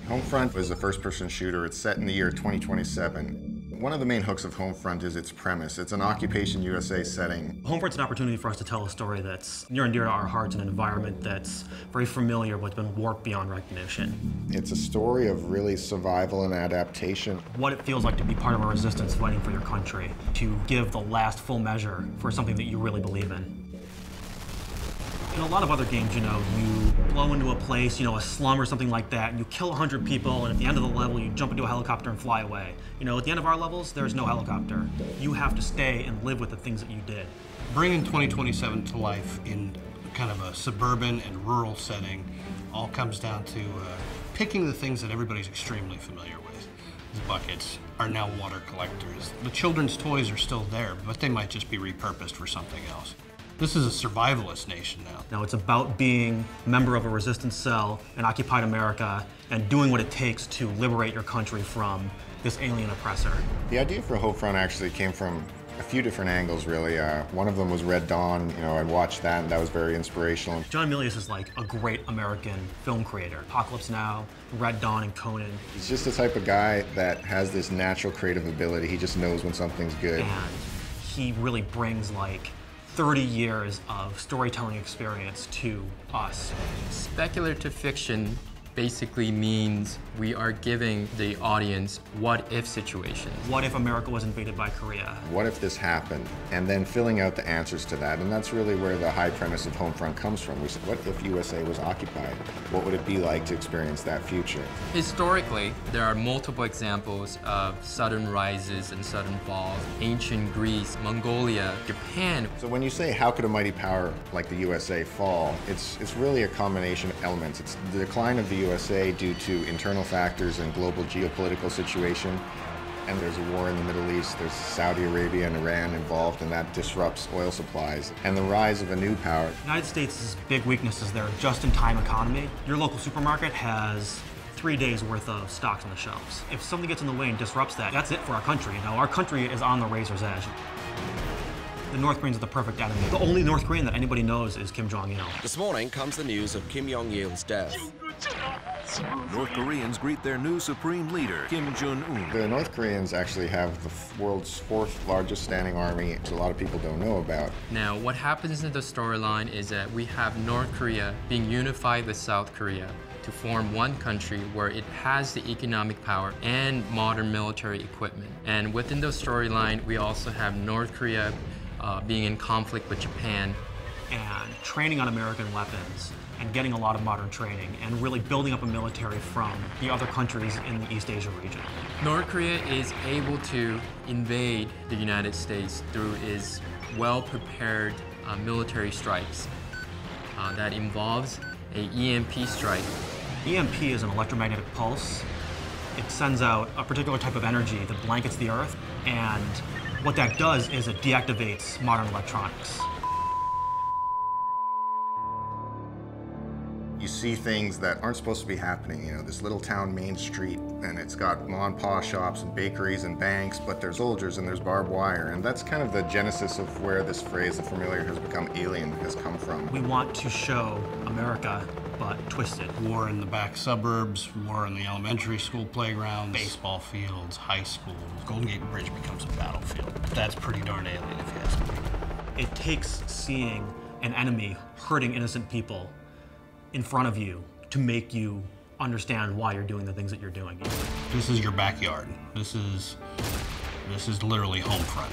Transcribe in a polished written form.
Homefront is a first-person shooter. It's set in the year 2027. One of the main hooks of Homefront is its premise. It's an Occupation USA setting. Homefront's an opportunity for us to tell a story that's near and dear to our hearts in an environment that's very familiar but been warped beyond recognition. It's a story of really survival and adaptation. What it feels like to be part of a resistance fighting for your country, to give the last full measure for something that you really believe in. In a lot of other games, you blow into a place, a slum or something like that, and you kill 100 people, and at the end of the level, you jump into a helicopter and fly away. At the end of our levels, there's no helicopter. You have to stay and live with the things that you did. Bringing 2027 to life in kind of a suburban and rural setting all comes down to picking the things that everybody's extremely familiar with. The buckets are now water collectors. The children's toys are still there, but they might just be repurposed for something else. This is a survivalist nation now. Now it's about being a member of a resistance cell in occupied America and doing what it takes to liberate your country from this alien oppressor. The idea for Homefront actually came from a few different angles, really. One of them was Red Dawn. I watched that, and that was very inspirational. John Milius is like a great American film creator. Apocalypse Now, Red Dawn, and Conan. He's just the type of guy that has this natural creative ability. He just knows when something's good. And he really brings 30 years of storytelling experience to us. Speculative fiction basically means we are giving the audience what-if situations. What if America was invaded by Korea? What if this happened? And then filling out the answers to that. And that's really where the high premise of Homefront comes from. We said, what if USA was occupied? What would it be like to experience that future? Historically, there are multiple examples of sudden rises and sudden falls. Ancient Greece, Mongolia, Japan. So when you say, how could a mighty power like the USA fall? It's really a combination of elements. It's the decline of the USA due to internal factors and global geopolitical situation. And there's a war in the Middle East. There's Saudi Arabia and Iran involved, and that disrupts oil supplies. And the rise of a new power. The United States' big weakness is their just-in-time economy. Your local supermarket has 3 days worth of stocks on the shelves. If something gets in the way and disrupts that, that's it for our country. Our country is on the razor's edge. The North Koreans are the perfect enemy. The only North Korean that anybody knows is Kim Jong-il. This morning comes the news of Kim Jong-il's death. North Koreans greet their new supreme leader, Kim Jong-un. The North Koreans actually have the world's 4th largest standing army, which a lot of people don't know about. Now, what happens in the storyline is that we have North Korea being unified with South Korea to form one country where it has the economic power and modern military equipment. And within the storyline, we also have North Korea being in conflict with Japan. And training on American weapons and getting a lot of modern training and really building up a military from the other countries in the East Asia region. North Korea is able to invade the United States through its well-prepared military strikes. That involves a EMP strike. EMP is an electromagnetic pulse. It sends out a particular type of energy that blankets the Earth, and what that does is it deactivates modern electronics. You see things that aren't supposed to be happening. This little town main street, and it's got mom and pa shops and bakeries and banks, but there's soldiers and there's barbed wire. And that's kind of the genesis of where this phrase, the familiar has become alien, has come from. We want to show America, but twisted. War in the back suburbs, war in the elementary school playgrounds, baseball fields, high schools. Golden Gate Bridge becomes a battlefield. That's pretty darn alien if you ask me. It takes seeing an enemy hurting innocent people in front of you to make you understand why you're doing the things that you're doing. This is your backyard. This is literally Homefront.